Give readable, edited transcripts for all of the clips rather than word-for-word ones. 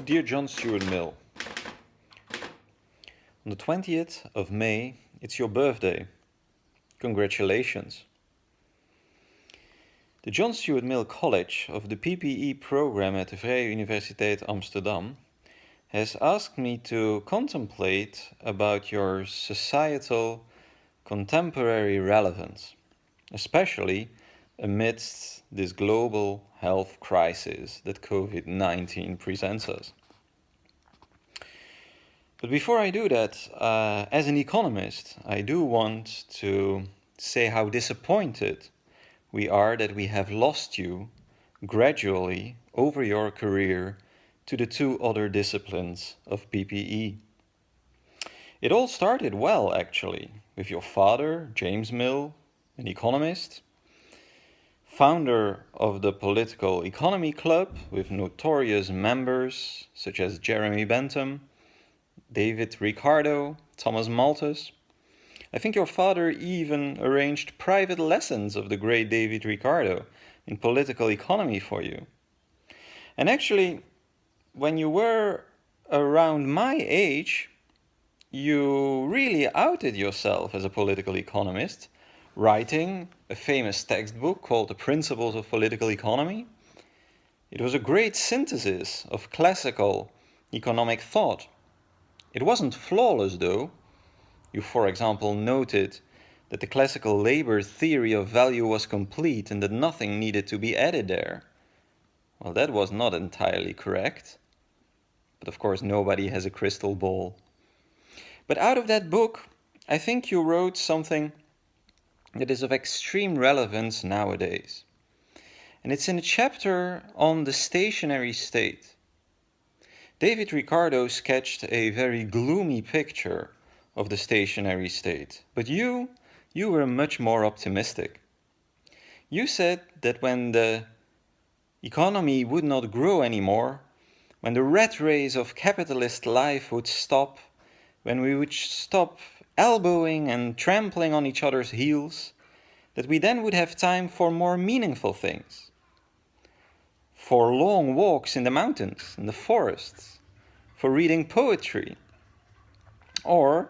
Dear John Stuart Mill, on the 20th of May, it's your birthday. Congratulations. The John Stuart Mill College of the PPE program at the Vrije Universiteit Amsterdam has asked me to contemplate about your societal contemporary relevance, especially amidst this global health crisis that COVID-19 presents us. But before I do that, as an economist, I do want to say how disappointed we are that we have lost you gradually over your career to the two other disciplines of PPE. It all started well, actually, with your father, James Mill, an economist, founder of the Political Economy Club with notorious members such as Jeremy Bentham, David Ricardo, Thomas Malthus. I think your father even arranged private lessons of the great David Ricardo in political economy for you. And actually, when you were around my age, you really outed yourself as a political economist, writing a famous textbook called The Principles of Political Economy. It was a great synthesis of classical economic thought. It wasn't flawless, though. You, for example, noted that the classical labor theory of value was complete and that nothing needed to be added there. Well, that was not entirely correct. But of course, nobody has a crystal ball. But out of that book, I think you wrote something that is of extreme relevance nowadays. And it's in a chapter on the stationary state. David Ricardo sketched a very gloomy picture of the stationary state, but you were much more optimistic. You said that when the economy would not grow anymore, when the rat race of capitalist life would stop, when we would stop elbowing and trampling on each other's heels, that we then would have time for more meaningful things. For long walks in the mountains, in the forests, for reading poetry, or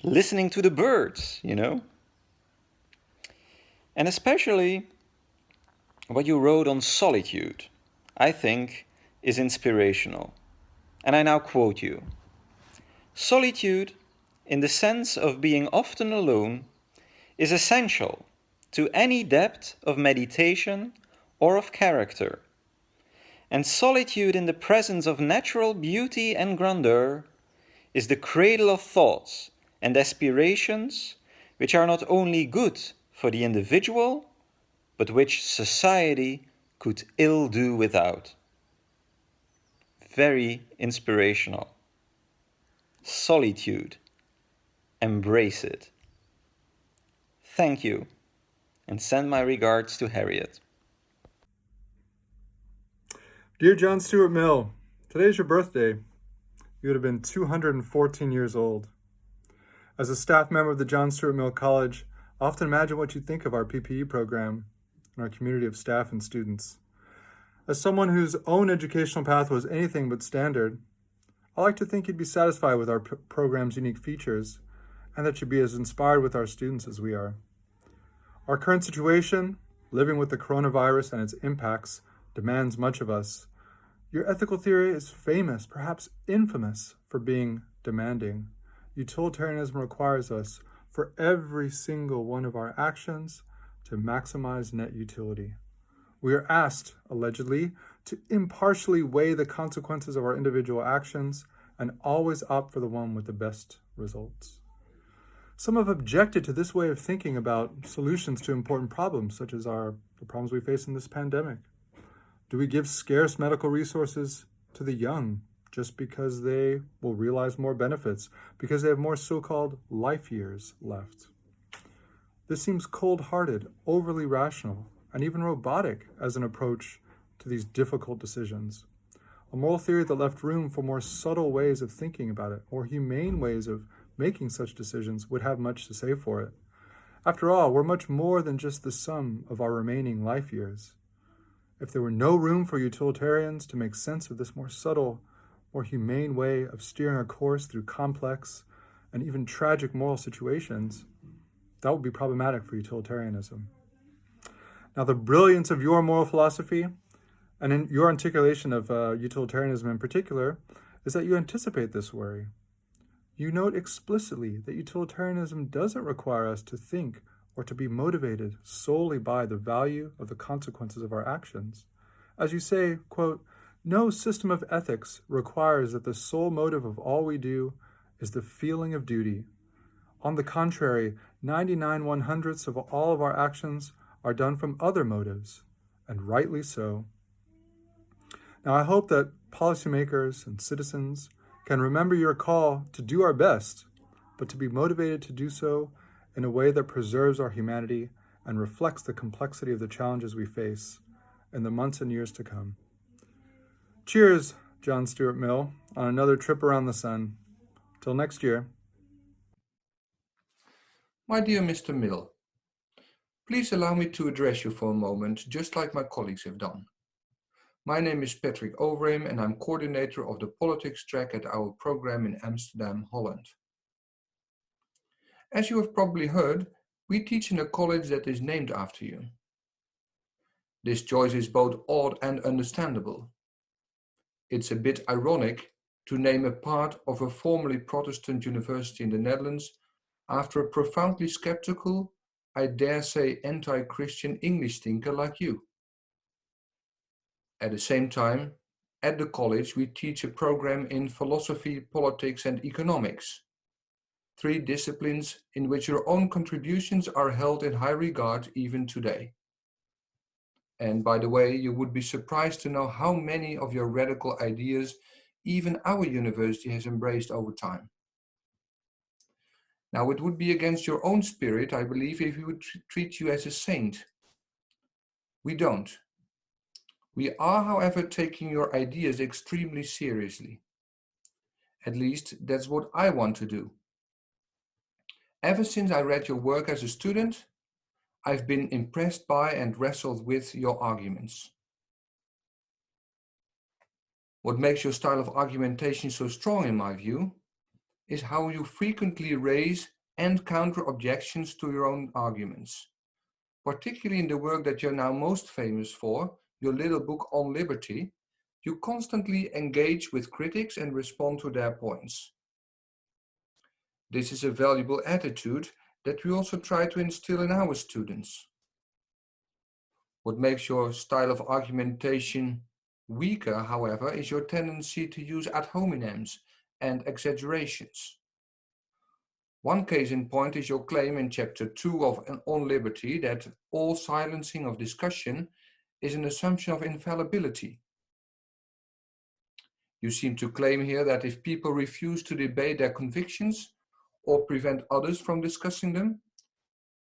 listening to the birds, And especially what you wrote on solitude, I think, is inspirational. And I now quote you. Solitude, in the sense of being often alone, is essential to any depth of meditation or of character. And solitude in the presence of natural beauty and grandeur is the cradle of thoughts and aspirations which are not only good for the individual, but which society could ill do without. Very inspirational. Solitude. Embrace it. Thank you, and send my regards to Harriet. Dear John Stuart Mill, today's your birthday. You would have been 214 years old. As a staff member of the John Stuart Mill College, I often imagine what you think of our PPE program and our community of staff and students. As someone whose own educational path was anything but standard, I like to think you'd be satisfied with our program's unique features and that you'd be as inspired with our students as we are. Our current situation, living with the coronavirus and its impacts, demands much of us. Your ethical theory is famous, perhaps infamous, for being demanding. Utilitarianism requires us, for every single one of our actions, to maximize net utility. We are asked, allegedly, to impartially weigh the consequences of our individual actions and always opt for the one with the best results. Some have objected to this way of thinking about solutions to important problems, such as the problems we face in this pandemic. Do we give scarce medical resources to the young just because they will realize more benefits, because they have more so-called life years left? This seems cold-hearted, overly rational, and even robotic as an approach to these difficult decisions. A moral theory that left room for more subtle ways of thinking about it, or humane ways of making such decisions, would have much to say for it. After all, we're much more than just the sum of our remaining life years. if there were no room for utilitarians to make sense of this more subtle, more humane way of steering a course through complex and even tragic moral situations, that would be problematic for utilitarianism. Now, the brilliance of your moral philosophy, and in your articulation of utilitarianism in particular, is that you anticipate this worry. You note explicitly that utilitarianism doesn't require us to think or to be motivated solely by the value of the consequences of our actions. As you say, quote, no system of ethics requires that the sole motive of all we do is the feeling of duty. On the contrary, 99/100ths of all of our actions are done from other motives, and rightly so. Now, I hope that policymakers and citizens can remember your call to do our best, but to be motivated to do so in a way that preserves our humanity and reflects the complexity of the challenges we face in the months and years to come. Cheers, John Stuart Mill, on another trip around the sun. Till next year. My dear Mr. Mill, please allow me to address you for a moment, just like my colleagues have done. My name is Patrick Oberon and I'm coordinator of the politics track at our program in Amsterdam, Holland. As you have probably heard, we teach in a college that is named after you. This choice is both odd and understandable. It's a bit ironic to name a part of a formerly Protestant university in the Netherlands after a profoundly skeptical, I dare say anti-Christian English thinker like you. At the same time, at the college we teach a program in philosophy, politics and economics, 3 disciplines in which your own contributions are held in high regard even today. And by the way, you would be surprised to know how many of your radical ideas even our university has embraced over time. Now, it would be against your own spirit, I believe, if we would treat you as a saint. We don't. We are, however, taking your ideas extremely seriously. At least, that's what I want to do. Ever since I read your work as a student, I've been impressed by and wrestled with your arguments. What makes your style of argumentation so strong, in my view, is how you frequently raise and counter objections to your own arguments. Particularly in the work that you're now most famous for, your little book on liberty, you constantly engage with critics and respond to their points. This is a valuable attitude that we also try to instill in our students. What makes your style of argumentation weaker, however, is your tendency to use ad hominems and exaggerations. One case in point is your claim in chapter 2 of On Liberty that all silencing of discussion is an assumption of infallibility. You seem to claim here that if people refuse to debate their convictions or prevent others from discussing them,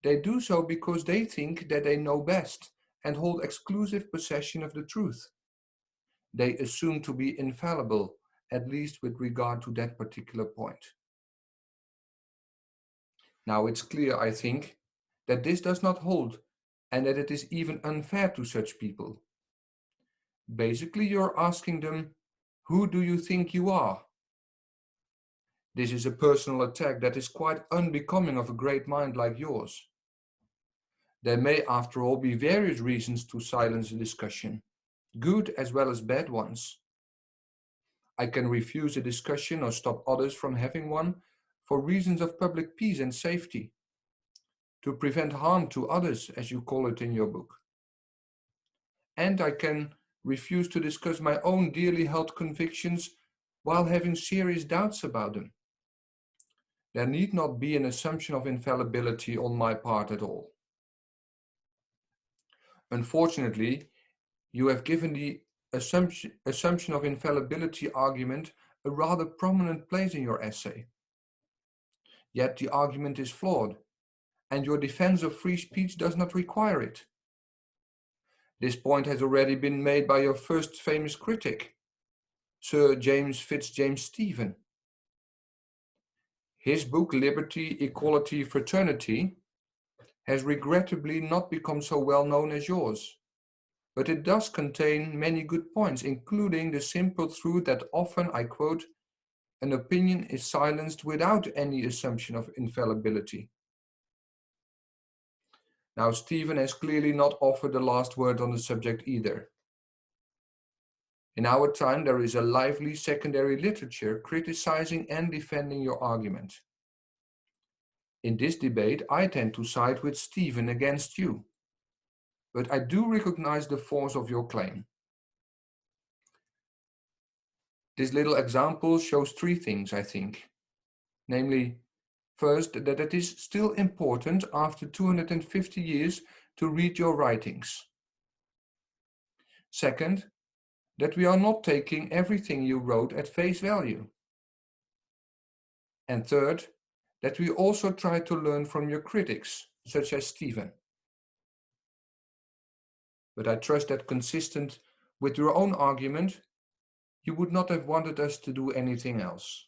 they do so because they think that they know best and hold exclusive possession of the truth. They assume to be infallible, at least with regard to that particular point. Now it's clear, I think, that this does not hold and that it is even unfair to such people. Basically, you're asking them, who do you think you are? This is a personal attack that is quite unbecoming of a great mind like yours. There may, after all, be various reasons to silence a discussion, good as well as bad ones. I can refuse a discussion or stop others from having one for reasons of public peace and safety, to prevent harm to others, as you call it in your book. And I can refuse to discuss my own dearly held convictions while having serious doubts about them. There need not be an assumption of infallibility on my part at all. Unfortunately, you have given the assumption of infallibility argument a rather prominent place in your essay. Yet the argument is flawed, and your defense of free speech does not require it. This point has already been made by your first famous critic, Sir James Fitzjames Stephen. His book, Liberty, Equality, Fraternity, has regrettably not become so well known as yours, but it does contain many good points, including the simple truth that often, I quote, an opinion is silenced without any assumption of infallibility. Now, Stephen has clearly not offered the last word on the subject either. In our time, there is a lively secondary literature criticizing and defending your argument. In this debate, I tend to side with Stephen against you, but I do recognize the force of your claim. This little example shows three things, I think. Namely, first, that it is still important after 250 years to read your writings. Second, that we are not taking everything you wrote at face value. And third, that we also try to learn from your critics, such as Stephen. But I trust that consistent with your own argument, you would not have wanted us to do anything else.